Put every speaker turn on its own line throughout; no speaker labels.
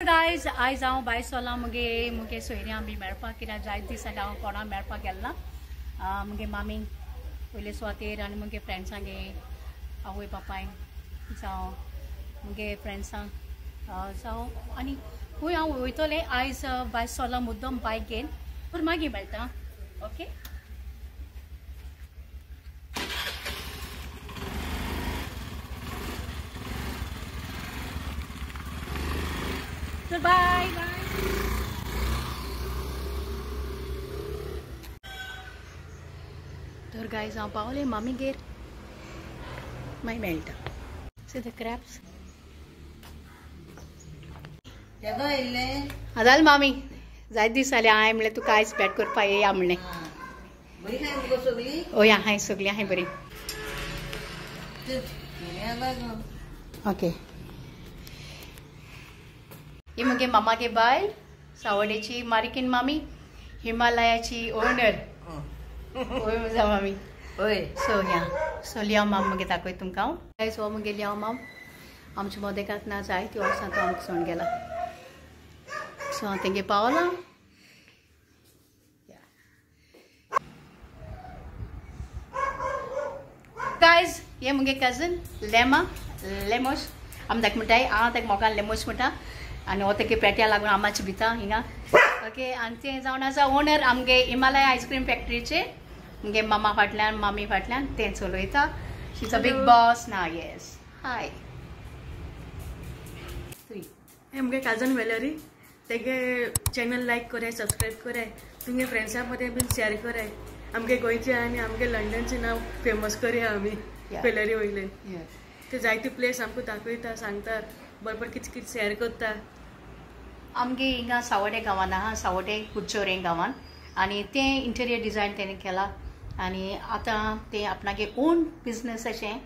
Guys आयज हांव भायर सरलां मुगे सोयऱ्यां बी मेळपाक कित्याक जायते दीस जाले हांव कोणा मेळपाक गेलना मुगे मामीक पयले सुवातेर आनी मुगे फ्रेंड्सांगे आवय बापाय जावं मुगे फ्रेंड्सांक जावं आनी खूंय हांव वयतलें आयज भायर सरलां मुद्दम बायक घेवन पूण मागीर मेळटा ओके बाय बाय तर गायज हांव पावलें मामीगेर मागीर मेळटा सी द क्रॅब्स
केदो येयल्ले
जालें मामी जायते दीस जाले हांवें म्हणलें तुका आयज भेट करपा येया म्हणलें
बरी हाय मुगो सगळी
हय हाय सगळीं हाय बरीं ओके ही मुगे मामागे बायल सावडेची मारिकीन मामी हिमालयाची ओनर ओय म्हज्या मामी
ओय
सो लिया माम मुगे दाखय तुमकां हांव गायज हो मुगे लिया माम आमच्या मोदेकाक ना जाय त्यो वर्सां तो आमकां सोडून गेला सो हांव तेंगे पावलां गायज हे मुगे कजन लेमोस आमी ताका म्हणटाय हांव ताका मोगान लेमोस म्हणटा आनी हो तेगे पेट्या लागून आमाची भिता हिंगा ओके आनी तें जावन आसा ओनर आमगे हिमालय आयस्क्रीम फॅक्ट्रीचे मुगे मामा फाटल्यान मामी फाटल्यान तें चलयता शी इज अ बिग बॉस ना येस हाय
हे मुगे काजन वेलरी तेगे चॅनल लायक कराय सबस्क्रायब कराय तुमगे फ्रेंड्सां मदें बीन शेअर कराय आमगे गोंयचे आनी आमगे लंडनचें नांव फेमस करया आमी वेलरी वयल्यान ते जायते प्लेस आमकां दाखयता सांगता बरोबर कितें कितें शेअर करता
आमगे हिंगा सावडे गांवान आहा सावडे कुच्चोरे गांवान आनी तें इंटेरियर डिजायन तेणें केला आनी आतां तें आपणागे ओन बिजनस अशें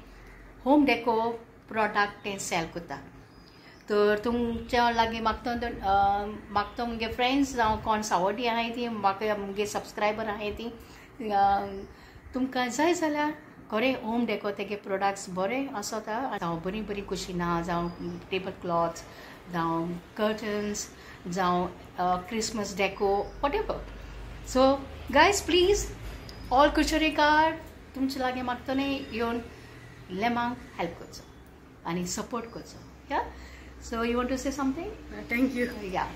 होम डेको प्रोडक्ट तें सेल करता तर तुमच्या लागीं म्हाका मुगे फ्रेंड्स जावं कोण सावड्डी आहाय ती म्हाका मुगे सबस्क्रायबर आहाय ती तुमकां जाय जाल्यार खरें होम डेको तेगे प्रोडक्ट्स बरे आसता जावं बरीं बरीं कुशिनां जावं टेबल क्लॉथ्स जावं कर्टन्स जावं Christmas deco whatever so guys please all कुचोरेकार तुमचे लागीं मागतलें येवन लेमांक हेल्प करचो आनी सपोर्ट करचो या so you want to say something
thank you
या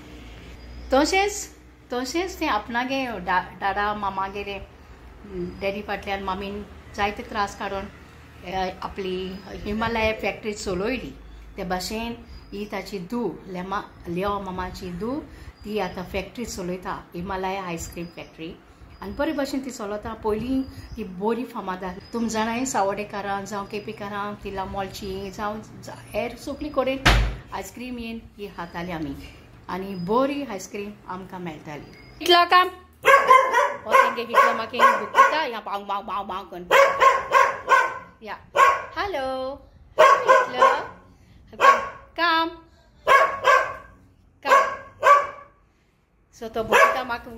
तशेंच तें आपणागे दादा मामागेर डॅडी फाटल्यान मामीन जायते त्रास काडून आपली हिमालय फॅक्ट्री चलयली ते भाशेन ही ताची धूव लिओ मामाची धूव ती आतां फॅक्ट्री चलयता हिमालय आयस्क्रीम फॅक्ट्री आनी बरे भाशेन ती चलयता पयलीं ती बरी फामाद आसली तुमी जाणाय सावडेकारां जावं केपेकारां तिला मोलची जावं हेर सगळी कडेन आयस्क्रीम येवन ही खाताली आमी आनी बरी आयस्क्रीम आमकां मेळटाली कितलो काम हो तेंगे कितलो म्हाका दुखता या बांग बांग बांग बांग करून या हॅलो कितलो काम सो तो भुकता म्हाका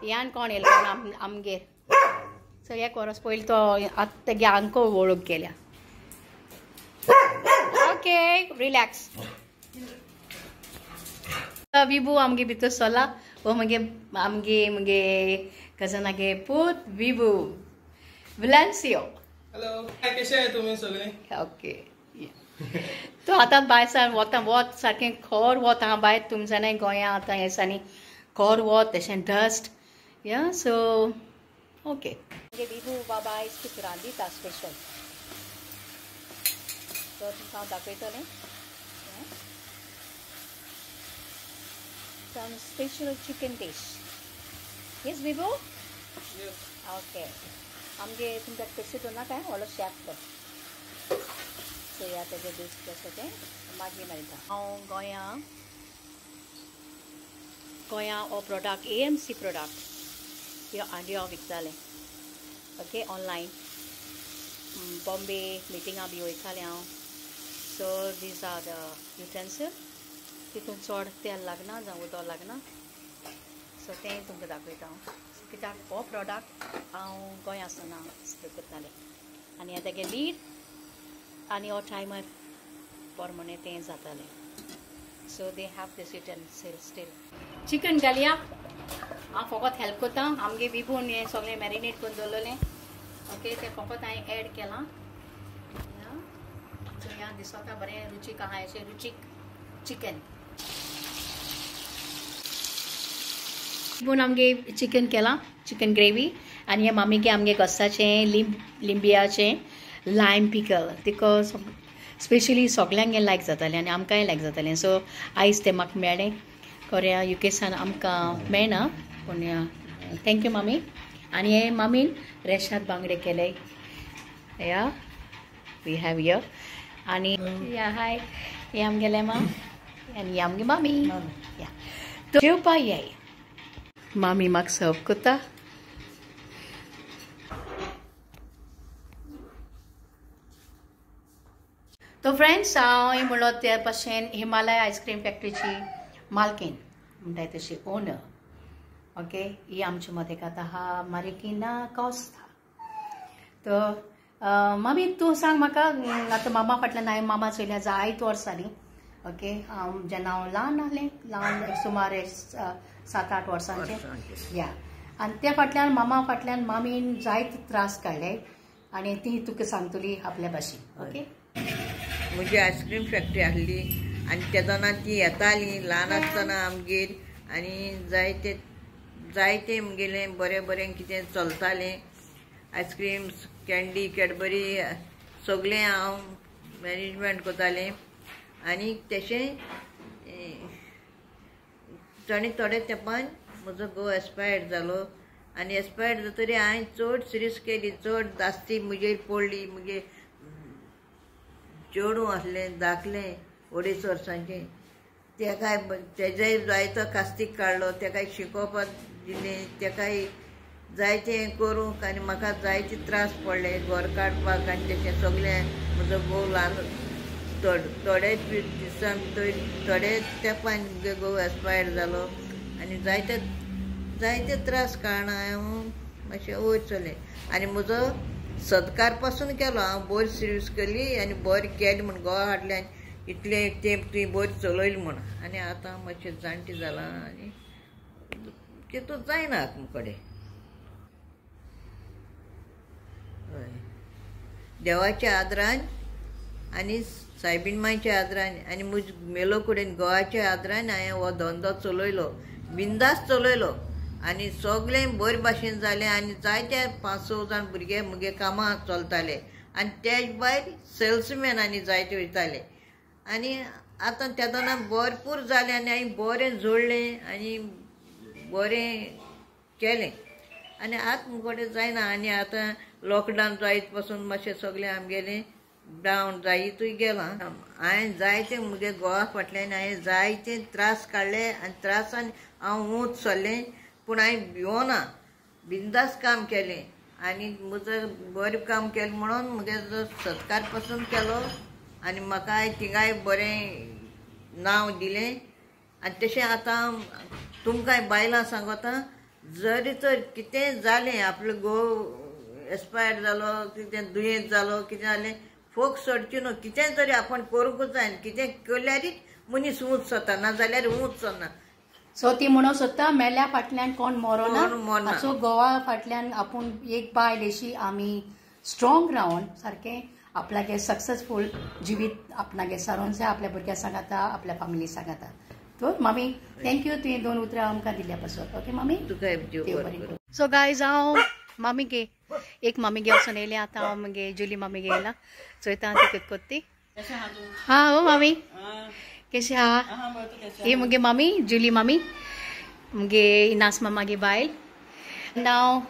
ह्यान कोण येयलो कोण आमगेर सो एक वरस पयलीं तो आतां तेगे आंको वळख गेल्या ओके रिलॅक्स विभू आमगे भितर सरला वो आमगे कजनागे पूत विभू विलान्सियो
हॅलो कशे आहे तुम्ही सगळे
ओके तो आतां भायर सावन वत सारकें खर वत हांव भायर तुमी जाणाय गोंया आतां हे दिसांनी खर वत तशें डस्ट या सो ओके आमगे विभू बाबा आयज कितें रांदिता स्पेशल तो तुमकां हांव दाखयतलें some special chicken dish. Yes, Vivo?
Yes.
Okay. आमगे तुमकां टेस्टी दोना काय व्हडलो शेफ तो सो ह्या तेजे दीस कशें तें मागीर मेळटा हांव गोंया हो प्रोडक्ट AMC प्रोडक्ट ह्यो विकतालें ओके ऑनलायन बॉम्बे मिटिंगां बी वयतालें हांव so these R the utensil तितून चड तेल लागना जावं उदक लागना सो तें तुमकां दाखयता हांव कित्याक हो प्रोडक्ट हांव गोंया आसतना करतालें आनी तेगे लीड आनी हो टायमार पोरमोणें तें जातालें so they have this utensils steel. Chicken घालया. हांव फकत हेल्प करता. आमगे विभून हें सगळें मॅरिनेट करून दवरलेलें. ओके ते फकत हांवें एड केलां. सो ह्या दिसता बरें रुचीक आहा अशें रुचीक चिकन. विभून आमगे चिकन केलां, चिकन ग्रेवी. आनी हे मामीगे आमगे घोसाचें लिंबियाचें लायम पिकल. बिकॉज स्पेशली सगल्यांक हें लायक जातालें आनी आमकांय लायक जातालें. सो आयज तें म्हाका मेळ्ळें. खऱ्या युकेसान आमकां मेळना पूण थँक्यू मामी. आनी हे मामीन रेशाद बांगडे केले. या वी हॅव यर. आनी या हाय हे आमगेले माम आनी आमगे मामी. या तो जेवपा येय. मामी म्हाका सर्व करता. तो फ्रेंड्स हांव म्हणलो ते भाशेन हिमालय आयस्क्रीम फॅक्टरीची मालकीन म्हणटाय तशी ओनर. ओके ही आमचे मदें आतां आहा मारिकिना कॉस्ता. तो मामी तूं सांग म्हाका आतां मामा फाटल्यान हांवें मामा चयल्या जायत वर्सांनी. ओके जेन्ना हांव ल्हान आहलें ल्हान सुमार 7-8 वर्सांचें या. आनी त्या फाटल्यान मामा फाटल्यान मामीन जायत त्रास काडले आनी ती तुका सांगतली आपल्या भाशेन. ओके
म्हजी आयस्क्रीम फॅक्टरी आहली आनी तेदोना ती येताली ल्हान आसतना आमगेर आनी जायते म्हगेलें बरें बरें कितें चलतालें. आयस्क्रीम्स कँडी कॅडबरी सगळें हांव मॅनेजमेंट करतालें. आनी तशें थोडे तेंपान म्हजो घोव एक्सपायर्ड जालो आनी एक्सपायर्ड जातरी हांवें चड सिरीयस केली. चड जास्ती म्हजेर पडली. म्हगे चेडूं आसलें धाकलें 2.5 वर्सांचें. तेकाय तेजेय जायतो कास्तीक काडलो. तेकाय शिकोवपाक दिलें. तेकाय जायतें करूंक आनी म्हाका जायते त्रास पडले घर काडपाक आनी तेशें सगळें. म्हजो घोव ल्हान थोडे दिसान थोडे तेंपान म्हजो घोव एक्सपायर्ड जालो आनी जायते त्रास काडना हांव मातशें वयर चलें. आनी म्हजो सत्कार पासून केलो. हांव बरी सर्वीस केली आनी बरी केली म्हूण घोवा फाटल्यान इतलें तेंप तुवें बरी चलयली म्हूण. आनी आतां मातशें जाणटी जालां आनी तितून जायना मुखाडे. हय देवाच्या आदरान आनी सायबीण मांयच्या आदरान आनी म्हजे मेलो कडेन घोवाच्या आदरान हांवें हो धंदो चलयलो. बिंदास चलयलो आनी सगळें बरे भाशेन जालें. आनी जायते 5-6 जाण भुरगे मुगे कामां चलताले आनी तेज भायर सेल्समॅन आनी जायते वयताले. आनी आतां तेदोना भरपूर जालें आनी हांवें बरें जोडलें आनी बरें केलें. आनी आतां मुगोडे जायना. आनी आतां लॉकडावन जायत पासून मातशें सगळें आमगेलें डावन जायतूय गेलां. हांवें जायते मुगे घोवा फाटल्यान हांवें जायते त्रास काडले आनी त्रासान हांव उंच सरलें. पूण हांवें भिवोना. बिंदास काम केलें आनी म्हजो बरें काम केलें म्हणून म्हगे सत्कार पासून केलो आनी म्हाका थिंगाय बरें नांव दिलें. आनी तशें आतां तुमकां बायलां सांगता जरी तर कितें जालें आपलो घोव एक्सपायर्ड जालो कितें दुयेंत जालो कितें जालें फोग सोडचें न्हू. कितें तरी आपूण करूंकूच जाय. कितें केल्यारूच मनीस उंच सरता नाजाल्यार उंच सरना.
सो ती म्हणून सोदता मेल्या फाटल्यान कोण मरोना. सो गोवा फाटल्यान आपूण एक बायल अशी आमी स्ट्रॉंग रावन सारकें आपल्यागे सक्सेसफूल जिवीत आपणागे सारोन जाय. आपल्या भुरग्यां सांगाता आपल्या फॅमिली सांगाता. तो मामी थँक्यू तुवें 2 उतरां आमकां दिल्या पासून. ओके मामी सो गायज हांव मामीगे एक मामीगे वचून येयलें. आतां हांव मुगे जुली मामीगे येयला चोयता ती कोत्ती. हा हो मामी केशें आहा? ही मुगे मामी जुली मामी मुगे इनास मामागे बायल. नाव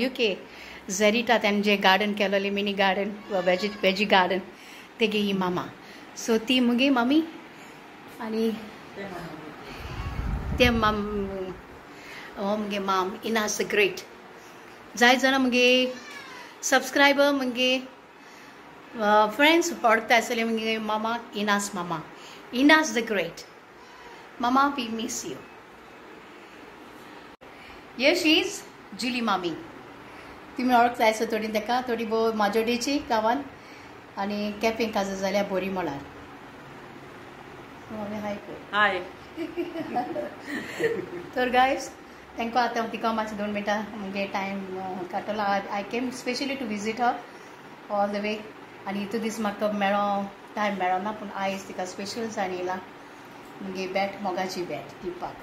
UK झेरिटा तेंचे गार्डन केलोलें मिनी गार्डन वेजी गार्डन तेगे ही मामा. सो ती मुगे मामी आनी ते हो मुगे माम इनास द ग्रेट. जाय जाणां मुगे सबस्क्रायबर मुगे फ्रेंड्स वळखता आसतले मुगे मामा इनास मामा. Inas the Great. Mama, we miss you. Here she is, Julie Mami. तुम्ही ओळखता आसता थोडी ताका थोडी भोव माजोडेची गांवान आनी केपें काजू जाल्या बोरी मळार. हाय कर.
हाय.
तर गायज तांकां आतां तिका मातशें 2 मिनटां म्हणजे टायम काडटलो. I came specially to visit her all the way आनी इतू दीस म्हाका टायम मेळना पूण आयज तिका स्पेशल जाण येयला म्हणजे बॅट मोगाची बॅट दिवपाक.